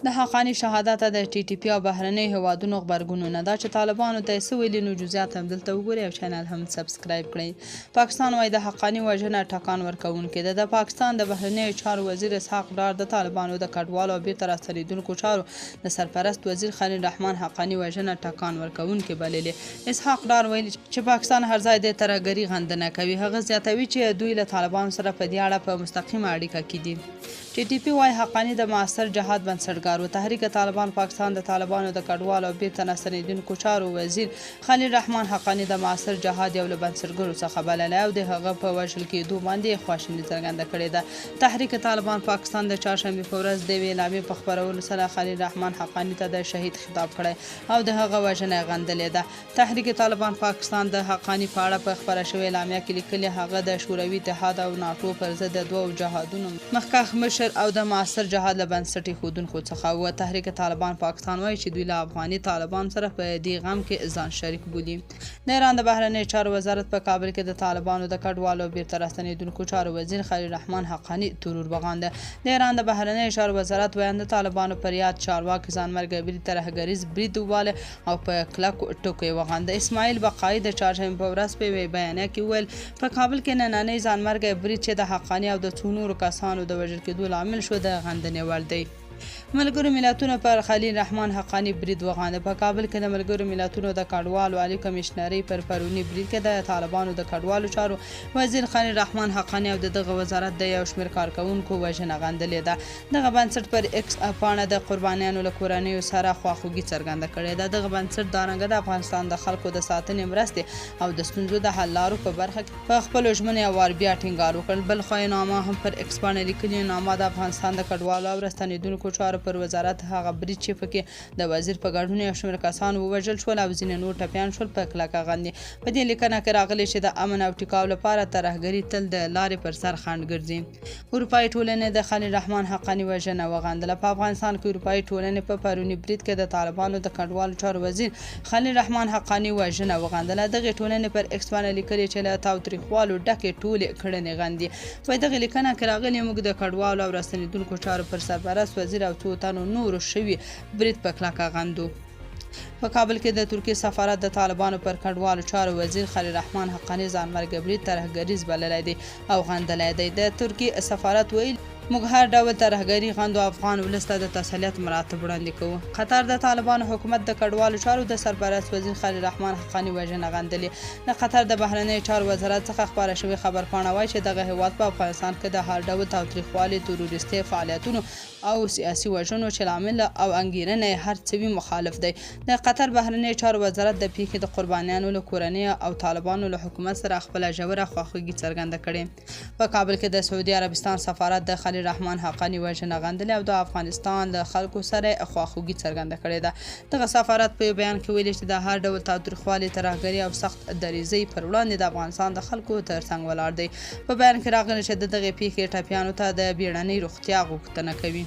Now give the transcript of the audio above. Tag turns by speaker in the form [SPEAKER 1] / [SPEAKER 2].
[SPEAKER 1] د حقانی شهادت د ټي ټي پی او بهرنۍ هیوادونو غبرګونونه دا چې طالبانو ته څه ویلي نو جزئیات هم دلته وګورئ او چینل هم سبسکرایب کړئ. پاکستان وايي د حقانی وژنه ټکان ورکوونکې ده. د پاکستان د بهرنیو چارو وزیر اسحاق ډار د طالبانو د کډوالو او بیرته راستنېدونکو چارو د سرپرست وزیر خلیل رحمان حقانی وژنه ټکان ورکوونکې بللې. اسحاق ډار ویلي چې پاکستان هر ځای د ترهګري غندنه کوي. هغه زیاتوي چې دوی له طالبانو سره په دې اړه په مستقیمه اړیکه کې دي. ټي ټي پی وايي حقانی د معاصر جهاد بنسټګر و. تحریک طالبان پاکستان د طالبانو د کډوالو او بیرته راستنېدونکو چارو وزیر خلیل رحمان حقانی د معاصر جهاد یو له بنسټګرو څخه بللی او د هغه په وژل کېدو باندې خواشیني څرګنده کړې ده. تحریک طالبان پاکستان د چهارشنبې په ورځ د یوې اعلامیې په خپرولو سره خلیل رحمان حقانی ته د شهید خطاب کړی او د هغه وژنه غندلې ده. تحریک طالبان پاکستان د حقانی په اړه په خپره شوې اعلامیه کې لیکلي هغه د شوروي اتحاد او ناټو پر ضد د دوو جهادونو مخکښ مشر او د معاصر جهاد له بنسټ ایښودونکو څخه و. تحریک طالبان پاکستان وایي چې دوی له افغاني طالبان سره په دې غم کې ځان شریک بولي. د ایران د بهرنیو چارو وزارت په کابل کې د طالبانو د کډوالو او بیرته راستنېدونکو چارو وزیر خلیل رحمان حقانی ترور وغانده. د ایران د بهرنیو چارو وزارت ویاند د طالبانو پر یاد چارواکي ځانمرګه برید ترهګریز برید وواله او په کلکو ټکو وغانده. اسماعیل بقایي د چهارشنبې په ورځ په یوې بیانیه کې وویل په کابل کې نننی ځانمرګه برید چې د حقانی او د څو نورو کسانو د وژل کېدو لامل شو د غندنې وړ دی. ملګرو ملتونو پر خلیل رحمان حقانی برید وغانده. په کابل کې د ملګرو ملتونو د کډوالو عالی کمشنرۍ پر پرونی برید کې د طالبانو د کډوالو چارو وزیر خلیل رحمان حقانی او دغه وزارت د یو شمېر کارکوونکو وژنه غندلې ده. دغه بنسټ پر ایکس پاڼه د قربانیانو له کورنیو سره خواخوږي څرګنده کړې ده. دغه بنسټ دارنګه د افغانستان د خلکو د ساتنې مرستې او د ستونزو د حل لارو په برخه کې په خپلو ژمنې وار بیا ټینګار وکړ. بل خوا نامه هم پر ایکس پاڼه لیکلې نامه د افغانستان د کډوالو او راستنېدونکو چارو پر وزارت هغه برید چې پکې د وزیر په ګډون یو شمېر کسان ووژل شول او ځینې نور ټپیان شول په کلکه غندي. په دې لیکنه کې راغلي چې د امن او ټیکاو لپاره ترهګري تل د لارې پر سر خنډ ګرځي. اروپایي ټولنې د خلیل رحمان حقانی وژنه وغندله. په افغانستان کې اروپایي ټولنې په پرونی برید کې د طالبانو د کډوالو چارو وزیر خلیل رحمان حقانی وژنه وغندله. دغه ټولنې پر ایکس باندې لیکلي چې له تاوتریخوالو ډکې ټولې کړنې غندي. په دغه لیکنه کې راغلي موږ د کډوالو او راستنېدونکو چارو پر سرپرست وزیر او څو تنو نورو شوي برید په کلکه غندو. په کابل کې د ترکیې سفارت د طالبانو پر کډوالو چارو وزیر خلیل رحمان حقانی ځانمرګه برید ترهګریز بللی دی او غندلی دی. د ترکیې سفارت ویل موږ هر ډول ترهګري غندو افغان ولس ته د تسلیت مراتب وړاندې کوو. قطر د طالبانو حکومت د کډوالو چارو د سرپرست وزیر خلیل رحمان حقانی وژنه غندلې. د قطر د بهرنیو چارو وزارت څخه خپاره شوې خبرپاڼه وایي چې دغه هیواد په افغانستان کې د هر ډول تاوتریخوالي تروریستي فعالیتونو او سیاسي وژنو چې لامل او انګیرنه هر څه وي مخالف دی. د قطر بهرنیو چارو وزارت د پیښې د قربانیانو له کورنۍ او طالبانو له حکومت سره خپله ژوره خواخوږي څرګنده کړې. په کابل کې د سعودي عربستان سفارت د خلیل رحمان حقانی وژنه غندلې او د افغانستان له خلکو سره خواخوږي څرګنده کړې ده. دغه سفارت په بیان کې ویلي چې د هر ډول تاوتریخوالي ترهګري او سخت دریځۍ پر وړاندې د افغانستان د خلکو ترڅنګ ولاړ دی. په بیان کې راغلی چې د دغې پیښې ټپیانو ته د بیړنۍ روغتیا غوښتنه کوي.